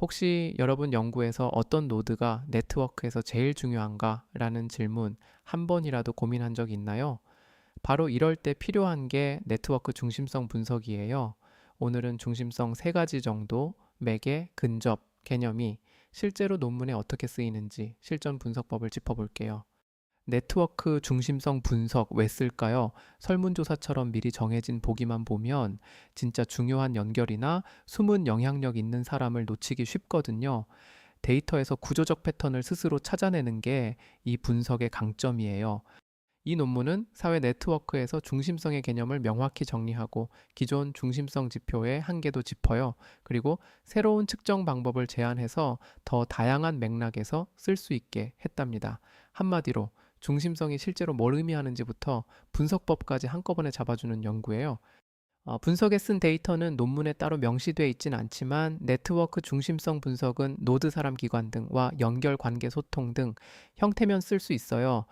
혹시 여러분 연구에서 어떤 노드가 네트워크에서 제일 중요한가? 라는 질문 한 번이라도 고민한 적 있나요? 바로 이럴 때 필요한 게 네트워크 중심성 분석이에요. 오늘은 중심성 세 가지 정도, 매개, 근접, 개념이 실제로 논문에 어떻게 쓰이는지 실전 분석법을 짚어볼게요. 네트워크 중심성 분석 왜 쓸까요? 설문조사처럼 미리 정해진 보기만 보면 진짜 중요한 연결이나 숨은 영향력 있는 사람을 놓치기 쉽거든요. 데이터에서 구조적 패턴을 스스로 찾아내는 게 이 분석의 강점이에요. 이 논문은 사회 네트워크에서 중심성의 개념을 명확히 정리하고 기존 중심성 지표의 한계도 짚어요. 그리고 새로운 측정 방법을 제안해서 더 다양한 맥락에서 쓸 수 있게 했답니다. 한마디로 중심성이 실제로 뭘 의미하는지부터 분석법까지 한꺼번에 잡아주는 연구예요. 분석에 쓴 데이터는 논문에 따로 명시되어 있진 않지만 네트워크 중심성 분석은 노드 사람 기관 등과 연결 관계 소통 등 형태면 쓸 수 있어요.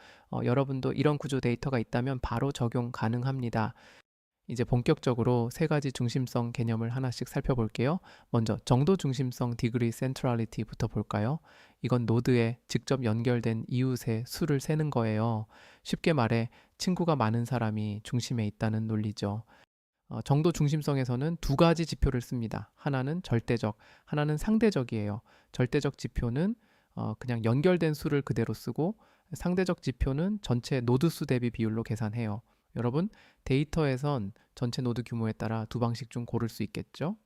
여러분도 이런 구조 데이터가 있다면 바로 적용 가능합니다. 이제 본격적으로 세 가지 중심성 개념을 하나씩 살펴볼게요. 먼저 정도 중심성 디그리 센트럴리티부터 볼까요? 이건 노드에 직접 연결된 이웃의 수를 세는 거예요. 쉽게 말해 친구가 많은 사람이 중심에 있다는 논리죠. 정도 중심성에서는 두 가지 지표를 씁니다. 하나는 절대적, 하나는 상대적이에요. 절대적 지표는 그냥 연결된 수를 그대로 쓰고 상대적 지표는 전체 노드 수 대비 비율로 계산해요. 여러분, 데이터에선 전체 노드 규모에 따라 두 방식 중 고를 수 있겠죠?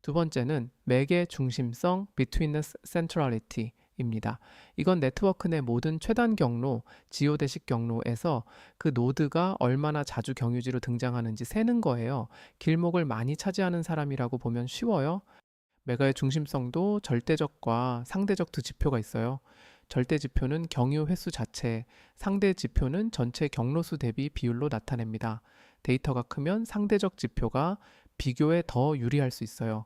두 번째는 매개 중심성 Betweenness Centrality입니다. 이건 네트워크 내 모든 최단 경로, 지오대식 경로에서 그 노드가 얼마나 자주 경유지로 등장하는지 세는 거예요. 길목을 많이 차지하는 사람이라고 보면 쉬워요. 메가의 중심성도 절대적과 상대적 두 지표가 있어요. 절대 지표는 경유 횟수 자체, 상대 지표는 전체 경로수 대비 비율로 나타냅니다. 데이터가 크면 상대적 지표가 비교에 더 유리할 수 있어요.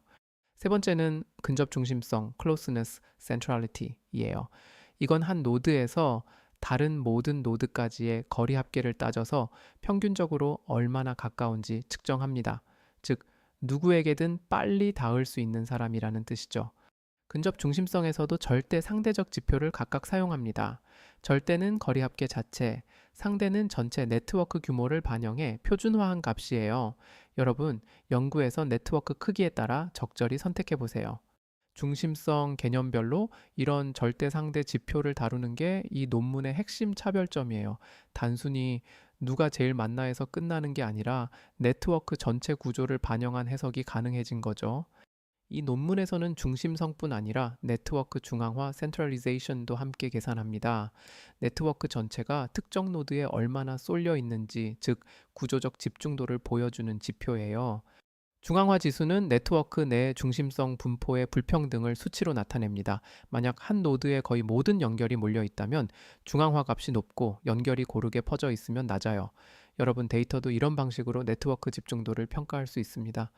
세 번째는 근접 중심성, closeness centrality이에요. 이건 한 노드에서 다른 모든 노드까지의 거리 합계를 따져서 평균적으로 얼마나 가까운지 측정합니다. 즉, 누구에게든 빨리 닿을 수 있는 사람이라는 뜻이죠. 근접 중심성에서도 절대 상대적 지표를 각각 사용합니다. 절대는 거리 합계 자체, 상대는 전체 네트워크 규모를 반영해 표준화한 값이에요. 여러분, 연구에서 네트워크 크기에 따라 적절히 선택해 보세요. 중심성 개념별로 이런 절대 상대 지표를 다루는 게 이 논문의 핵심 차별점이에요. 단순히 누가 제일 많나에서 끝나는 게 아니라 네트워크 전체 구조를 반영한 해석이 가능해진 거죠. 이 논문에서는 중심성뿐 아니라 네트워크 중앙화 센트럴리제이션도 함께 계산합니다. 네트워크 전체가 특정 노드에 얼마나 쏠려 있는지, 즉 구조적 집중도를 보여주는 지표예요. 중앙화 지수는 네트워크 내 중심성 분포의 불평등을 수치로 나타냅니다. 만약 한 노드에 거의 모든 연결이 몰려 있다면 중앙화 값이 높고 연결이 고르게 퍼져 있으면 낮아요. 여러분, 데이터도 이런 방식으로 네트워크 집중도를 평가할 수 있습니다.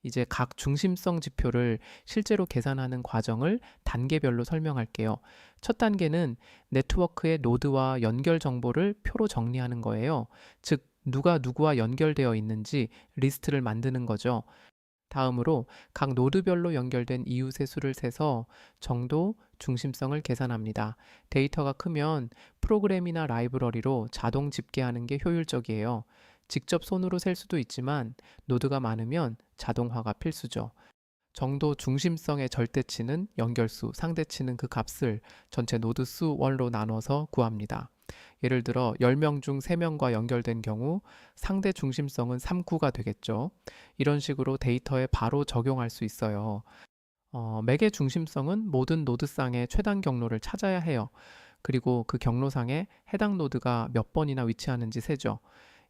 이제 각 중심성 지표를 실제로 계산하는 과정을 단계별로 설명할게요. 첫 단계는 네트워크의 노드와 연결 정보를 표로 정리하는 거예요. 즉, 누가 누구와 연결되어 있는지 리스트를 만드는 거죠. 다음으로 각 노드별로 연결된 이웃의 수를 세서 정도, 중심성을 계산합니다. 데이터가 크면 프로그램이나 라이브러리로 자동 집계하는 게 효율적이에요. 직접 손으로 셀 수도 있지만 노드가 많으면 자동화가 필수죠. 정도 중심성의 절대치는 연결수, 상대치는 그 값을 전체 노드 수 원로 나눠서 구합니다. 예를 들어 10명 중 3명과 연결된 경우 상대 중심성은 3구가 되겠죠. 이런 식으로 데이터에 바로 적용할 수 있어요. 맥의 중심성은 모든 노드상의 최단 경로를 찾아야 해요. 그리고 그 경로상에 해당 노드가 몇 번이나 위치하는지 세죠.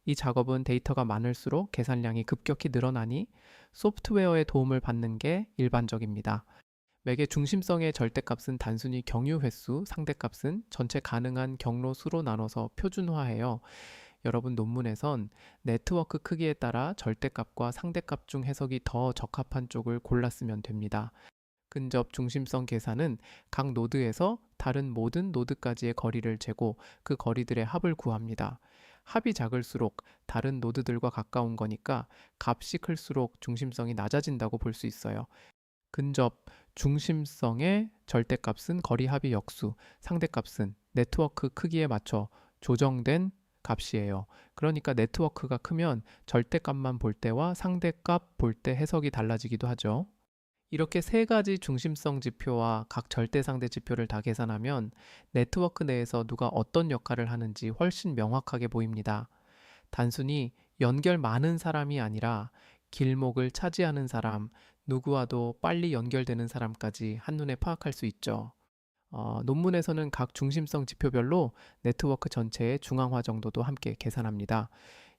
이 작업은 데이터가 많을수록 계산량이 급격히 늘어나니 소프트웨어의 도움을 받는 게 일반적입니다. 맥의 중심성의 절대값은 단순히 경유 횟수, 상대값은 전체 가능한 경로 수로 나눠서 표준화해요. 여러분, 논문에선 네트워크 크기에 따라 절대값과 상대값 중 해석이 더 적합한 쪽을 골랐으면 됩니다. 근접 중심성 계산은 각 노드에서 다른 모든 노드까지의 거리를 재고 그 거리들의 합을 구합니다. 합이 작을수록 다른 노드들과 가까운 거니까 값이 클수록 중심성이 낮아진다고 볼 수 있어요. 근접, 중심성의 절대값은 거리 합의 역수, 상대값은 네트워크 크기에 맞춰 조정된 값이에요. 그러니까 네트워크가 크면 절대값만 볼 때와 상대값 볼 때 해석이 달라지기도 하죠. 이렇게 세 가지 중심성 지표와 각 절대상대 지표를 다 계산하면 네트워크 내에서 누가 어떤 역할을 하는지 훨씬 명확하게 보입니다. 단순히 연결 많은 사람이 아니라 길목을 차지하는 사람, 누구와도 빨리 연결되는 사람까지 한눈에 파악할 수 있죠. 논문에서는 각 중심성 지표별로 네트워크 전체의 중앙화 정도도 함께 계산합니다.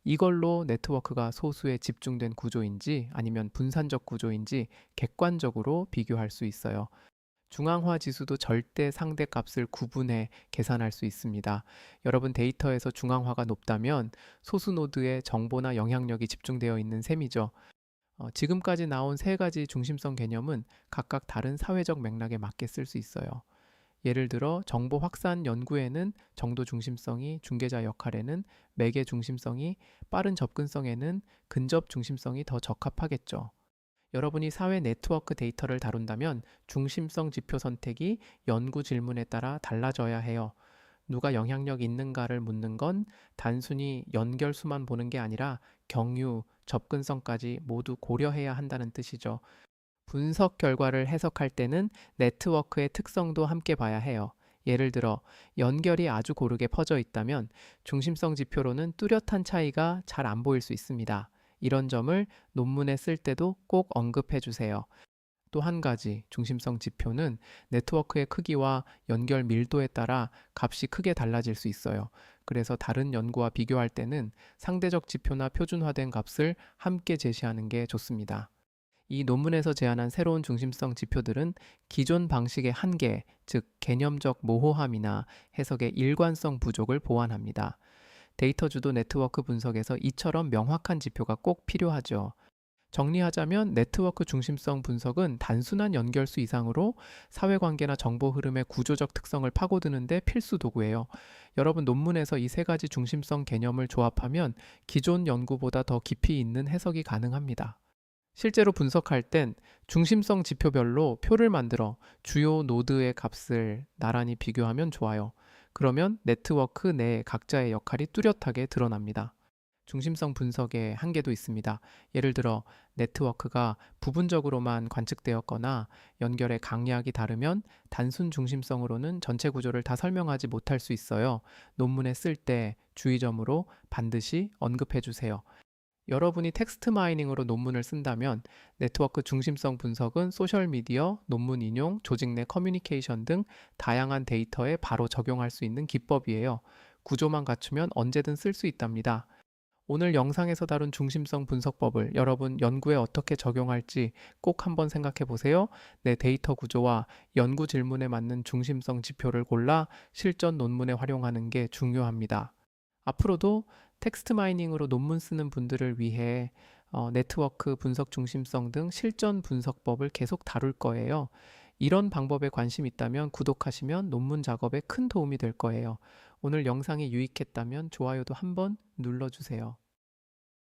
이걸로 네트워크가 소수에 집중된 구조인지 아니면 분산적 구조인지 객관적으로 비교할 수 있어요. 중앙화 지수도 절대 상대 값을 구분해 계산할 수 있습니다. 여러분 데이터에서 중앙화가 높다면 소수 노드에 정보나 영향력이 집중되어 있는 셈이죠. 지금까지 나온 세 가지 중심성 개념은 각각 다른 사회적 맥락에 맞게 쓸 수 있어요. 예를 들어 정보 확산 연구에는 정도 중심성이, 중개자 역할에는 매개 중심성이, 빠른 접근성에는 근접 중심성이 더 적합하겠죠. 여러분이 사회 네트워크 데이터를 다룬다면 중심성 지표 선택이 연구 질문에 따라 달라져야 해요. 누가 영향력 있는가를 묻는 건 단순히 연결수만 보는 게 아니라 경유, 접근성까지 모두 고려해야 한다는 뜻이죠. 분석 결과를 해석할 때는 네트워크의 특성도 함께 봐야 해요. 예를 들어 연결이 아주 고르게 퍼져 있다면 중심성 지표로는 뚜렷한 차이가 잘 안 보일 수 있습니다. 이런 점을 논문에 쓸 때도 꼭 언급해 주세요. 또 한 가지 중심성 지표는 네트워크의 크기와 연결 밀도에 따라 값이 크게 달라질 수 있어요. 그래서 다른 연구와 비교할 때는 상대적 지표나 표준화된 값을 함께 제시하는 게 좋습니다. 이 논문에서 제안한 새로운 중심성 지표들은 기존 방식의 한계, 즉 개념적 모호함이나 해석의 일관성 부족을 보완합니다. 데이터 주도 네트워크 분석에서 이처럼 명확한 지표가 꼭 필요하죠. 정리하자면 네트워크 중심성 분석은 단순한 연결수 이상으로 사회관계나 정보 흐름의 구조적 특성을 파고드는데 필수 도구예요. 여러분 논문에서 이 세 가지 중심성 개념을 조합하면 기존 연구보다 더 깊이 있는 해석이 가능합니다. 실제로 분석할 땐 중심성 지표별로 표를 만들어 주요 노드의 값을 나란히 비교하면 좋아요. 그러면 네트워크 내 각자의 역할이 뚜렷하게 드러납니다. 중심성 분석의 한계도 있습니다. 예를 들어 네트워크가 부분적으로만 관측되었거나 연결의 강약이 다르면 단순 중심성으로는 전체 구조를 다 설명하지 못할 수 있어요. 논문에 쓸 때 주의점으로 반드시 언급해 주세요. 여러분이 텍스트 마이닝으로 논문을 쓴다면 네트워크 중심성 분석은 소셜미디어, 논문 인용, 조직 내 커뮤니케이션 등 다양한 데이터에 바로 적용할 수 있는 기법이에요. 구조만 갖추면 언제든 쓸 수 있답니다. 오늘 영상에서 다룬 중심성 분석법을 여러분 연구에 어떻게 적용할지 꼭 한번 생각해 보세요. 내 데이터 구조와 연구 질문에 맞는 중심성 지표를 골라 실전 논문에 활용하는 게 중요합니다. 앞으로도 텍스트 마이닝으로 논문 쓰는 분들을 위해 네트워크 분석 중심성 등 실전 분석법을 계속 다룰 거예요. 이런 방법에 관심 있다면 구독하시면 논문 작업에 큰 도움이 될 거예요. 오늘 영상이 유익했다면 좋아요도 한번 눌러주세요.